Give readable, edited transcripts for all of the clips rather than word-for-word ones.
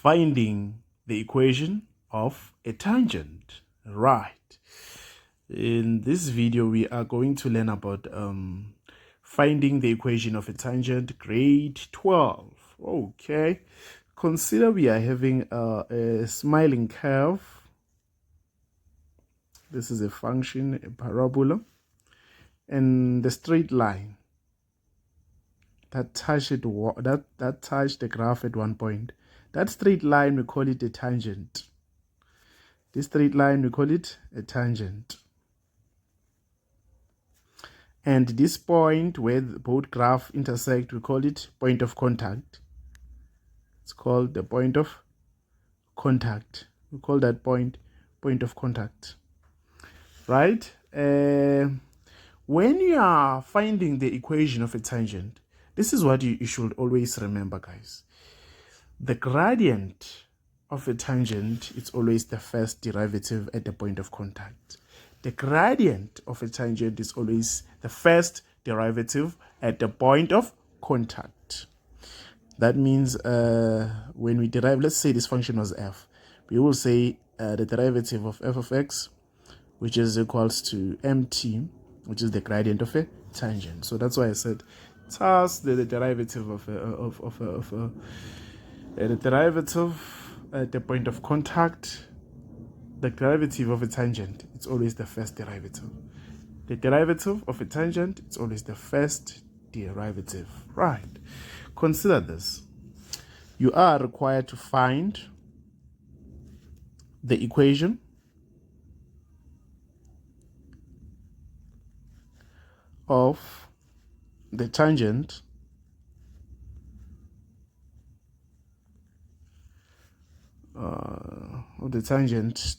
finding the equation of a tangent. Right. In this video, we are going to learn about finding the equation of a tangent, grade 12. Okay. Consider we are having a smiling curve. This is a function, a parabola, and the straight line that touched the graph at one point. That straight line, we call it a tangent. This straight line, we call it a tangent. And this point where both graphs intersect, we call it point of contact. It's called the point of contact. We call that point of contact. Right? When you are finding the equation of a tangent, this is what you should always remember, guys. The gradient of a tangent is always the first derivative at the point of contact. The gradient of a tangent is always the first derivative at the point of contact. That means when we derive, let's say this function was f, we will say the derivative of f of x, which is equals to mt, which is the gradient of a tangent. So that's why I said thus the derivative of the derivative at the point of contact, the derivative of a tangent, it's always the first derivative. The derivative of a tangent, it's always the first derivative. Right. Consider this. You are required to find the equation of the tangent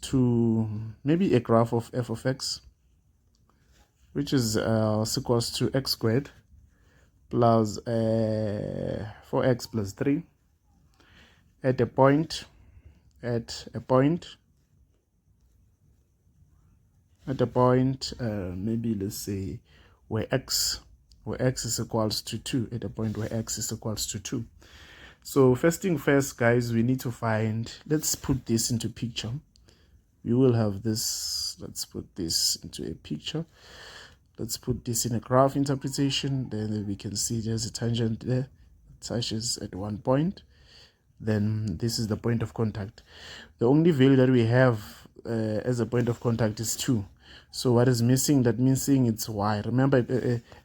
to maybe a graph of f of x, which is equals to x squared plus 4x plus 3 at a point maybe let's say where x is equals to 2, at a point where x is equals to 2. So first thing first, guys, we need to find, let's put this into picture. We will have this, let's put this into a picture. Let's put this in a graph interpretation. Then we can see there's a tangent there. It touches at one point. Then this is the point of contact. The only value that we have as a point of contact is 2. So what is missing? That missing it's y. Remember,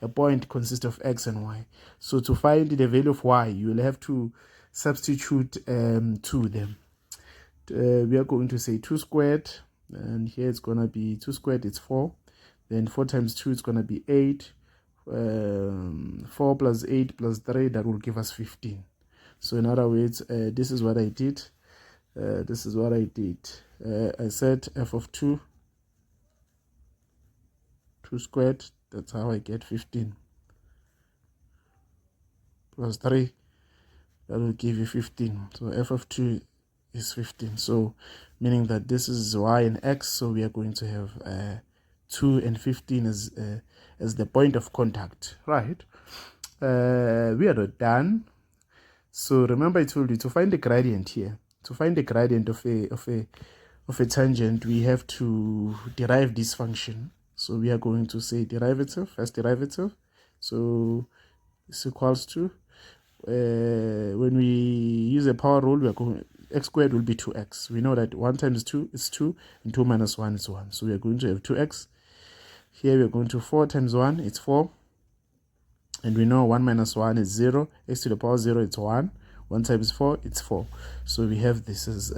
a point consists of x and y. So to find the value of y, you will have to substitute 2 them. We are going to say 2 squared, and here it's going to be 2 squared, it's 4. Then 4 times 2 is going to be 8. 4 plus 8 plus 3, that will give us 15. So in other words, this is what I did. I said f of 2 squared, that's how I get 15. Plus 3, that will give you 15. So f of 2 is 15. So meaning that this is y and x, so we are going to have 2 and 15 as the point of contact, right? We are not done. So remember, I told you to find the gradient here. To find the gradient of a tangent, we have to derive this function. So we are going to say derivative, first derivative. So it's equals to when we use a power rule, we are going x squared will be 2x. We know that 1 times 2 is 2 and 2 minus 1 is 1. So we are going to have 2x. Here we are going to 4 times 1, it's 4. And we know 1 minus 1 is 0. X to the power 0, it's 1. 1 times 4, it's 4. So we have this as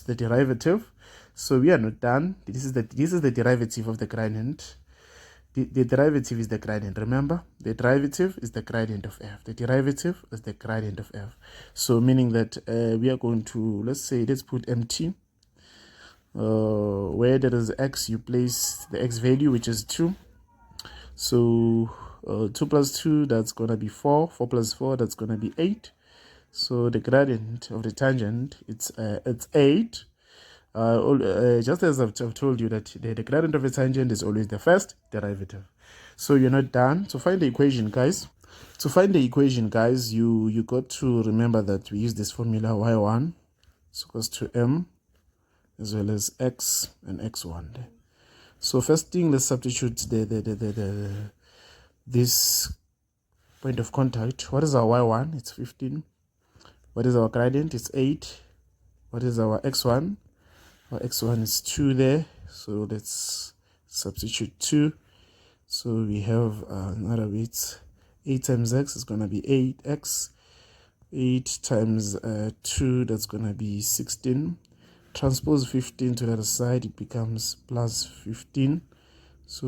the derivative. So we are not done. This is the derivative of the gradient. The derivative is the gradient. Remember, the derivative is the gradient of f. The derivative is the gradient of f. So meaning that we are going to, let's put mt. Where there is x, you place the x value, which is 2. So 2 plus 2, that's going to be 4. 4 plus 4, that's going to be 8. So the gradient of the tangent, it's 8. Just as I've told you that the gradient of a tangent is always the first derivative. So you're not done. So find the equation, guys. To find the equation, guys, you got to remember that we use this formula y1 is equals to m as well as x and x1. So first thing, let's substitute this point of contact. What is our y1? It's 15. What is our gradient? It's 8. What is our x1? Our x1 is 2 there. So let's substitute 2. So we have another bit. 8 times x is going to be 8x. 8 times 2, that's going to be 16. Transpose 15 to the other side, it becomes plus 15. So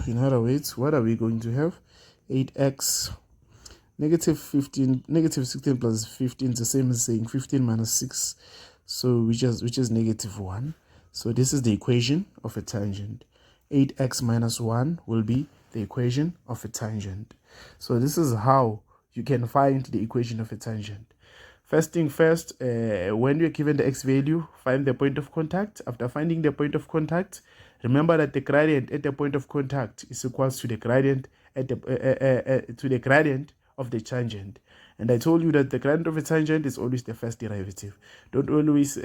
in other words, what are we going to have? 8x negative 16 plus 15 is the same as saying 15 minus 6, so which is negative 1. So this is the equation of a tangent. 8x minus 1 will be the equation of a tangent. So this is how you can find the equation of a tangent. First thing first, when you're given the x value, find the point of contact. After finding the point of contact, remember that the gradient at the point of contact is equals to the gradient at the gradient of the tangent. And I told you that the gradient of a tangent is always the first derivative. Don't always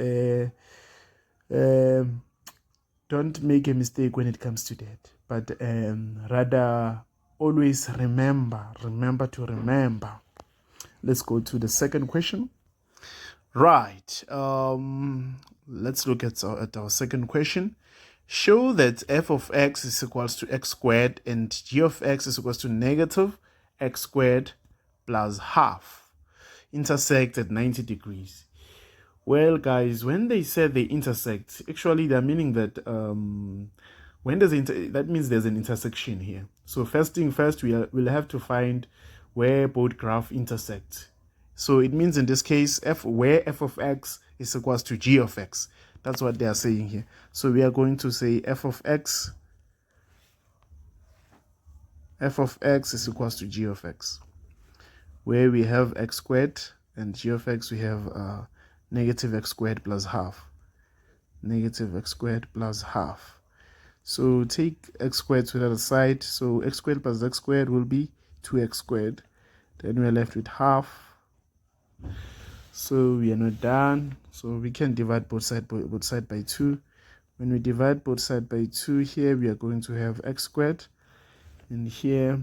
don't make a mistake when it comes to that, but rather always remember. Let's go to the second question. Right. Let's look at our second question. Show that f of x is equals to x squared and g of x is equals to negative x squared plus half. Intersect at 90 degrees. Well, guys, when they said they intersect, actually they're meaning that when there's that means there's an intersection here. So first thing first, we'll have to find where both graphs intersect. So it means in this case, where f of x is equals to g of x. That's what they are saying here. So we are going to say f of x is equals to g of x, where we have x squared and g of x we have negative x squared plus half. Negative x squared plus half. So take x squared to the other side. So x squared plus x squared will be 2x squared. Then we are left with half. So we are not done. So we can divide both side by 2. When we divide both side by 2 here, we are going to have x squared. And here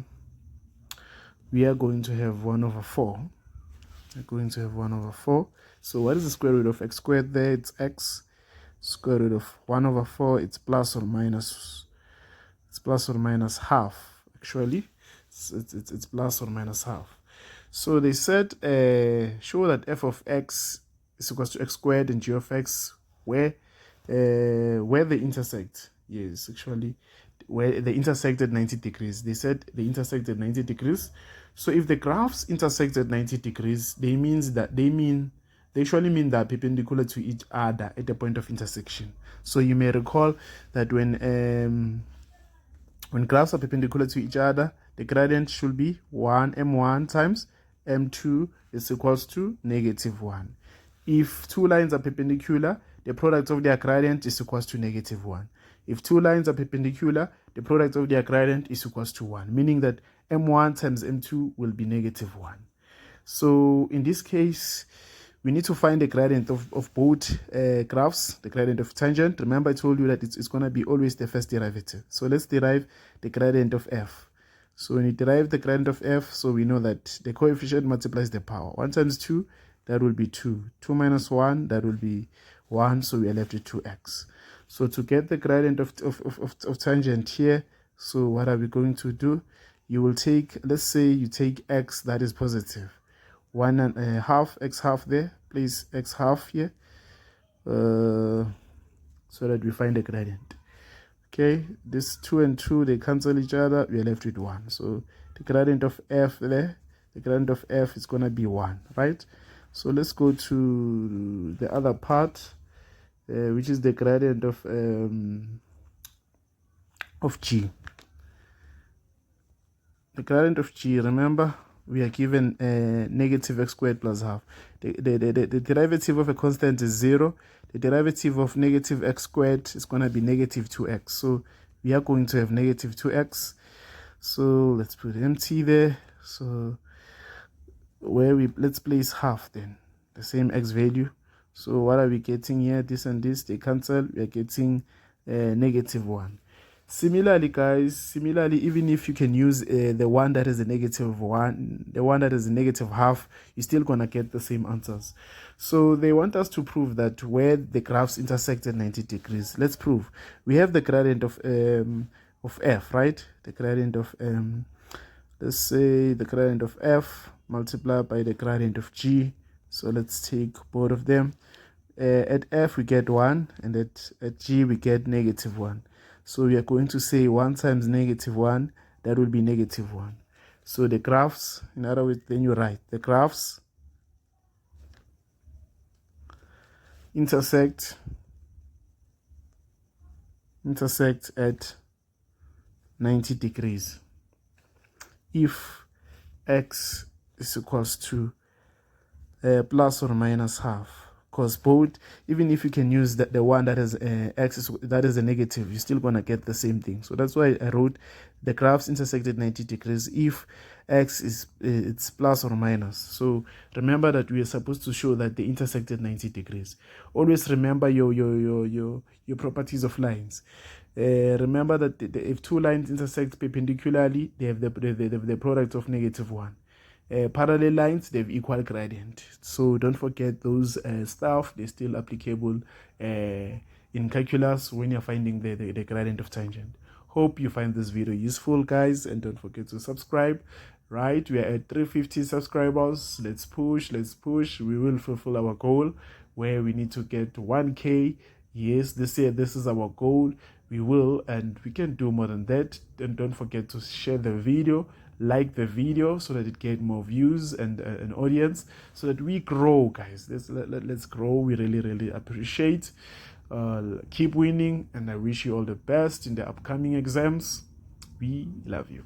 we are going to have 1 over 4. We're going to have 1 over 4. So what is the square root of x squared there? It's x. Square root of 1 over 4, it's plus or minus half. Actually, it's plus or minus half. So they said show that f of x is equals to x squared and g of x where they intersect. Yes, actually, where they intersected 90 degrees. They said they intersected 90 degrees. So if the graphs intersect at 90 degrees, they actually mean that perpendicular to each other at the point of intersection. So you may recall that when graphs are perpendicular to each other, the gradient should be m1 times m2 is equals to negative 1. If two lines are perpendicular, the product of their gradient is equals to negative 1. If two lines are perpendicular, the product of their gradient is equals to 1, meaning that m1 times m2 will be negative 1. So in this case, we need to find the gradient of both graphs, the gradient of tangent. Remember I told you that it's going to be always the first derivative. So let's derive the gradient of f. So when you derive the gradient of f, so we know that the coefficient multiplies the power. 1 times 2, that will be 2. 2 minus 1, that will be 1, so we are left with 2x. So to get the gradient of tangent here, so what are we going to do? You will take, let's say you take x that is positive. 1 and half, x half there, place x half here, so that we find the gradient. Okay, this 2 and 2, they cancel each other, we are left with 1. So the gradient of f there, the gradient of f is going to be 1, right? So let's go to the other part, which is the gradient of g. The gradient of g, remember, we are given negative x squared plus half. The derivative of a constant is 0. The derivative of negative x squared is going to be negative 2x. So we are going to have negative 2x. So let's put empty there. So where let's place half then, the same x value. So what are we getting here? This and this, they cancel. We are getting -1. Similarly, guys, even if you can use the one that is a -1, the one that is a -half, you're still gonna get the same answers. So they want us to prove that where the graphs intersect at 90 degrees. Let's prove. We have the gradient of f, right? The gradient of let's say the gradient of f multiplied by the gradient of g. So let's take both of them. At f we get 1, and at g we get -1. So we are going to say 1 times -1, that will be -1. So the graphs, in other words, then you write the graphs intersect at 90 degrees if x is equals to plus or minus half. Because both, even if you can use the one that is x that is a negative, you're still gonna get the same thing. So that's why I wrote the graphs intersected 90 degrees if x is it's plus or minus. So remember that we are supposed to show that they intersected 90 degrees. Always remember your properties of lines. Remember that if two lines intersect perpendicularly, they have the product of -1. Parallel lines, they have equal gradient. So don't forget those stuff. They're still applicable in calculus when you're finding the gradient of tangent. Hope you find this video useful, guys, and don't forget to subscribe. Right, we are at 350 subscribers. Let's push. We will fulfill our goal where we need to get 1K. Yes, this year, this is our goal. We will, and we can do more than that. And don't forget to share the video, like the video, so that it get more views and an audience, so that we grow, guys. Let's grow. We really appreciate. Keep winning, and I wish you all the best in the upcoming exams. We love you.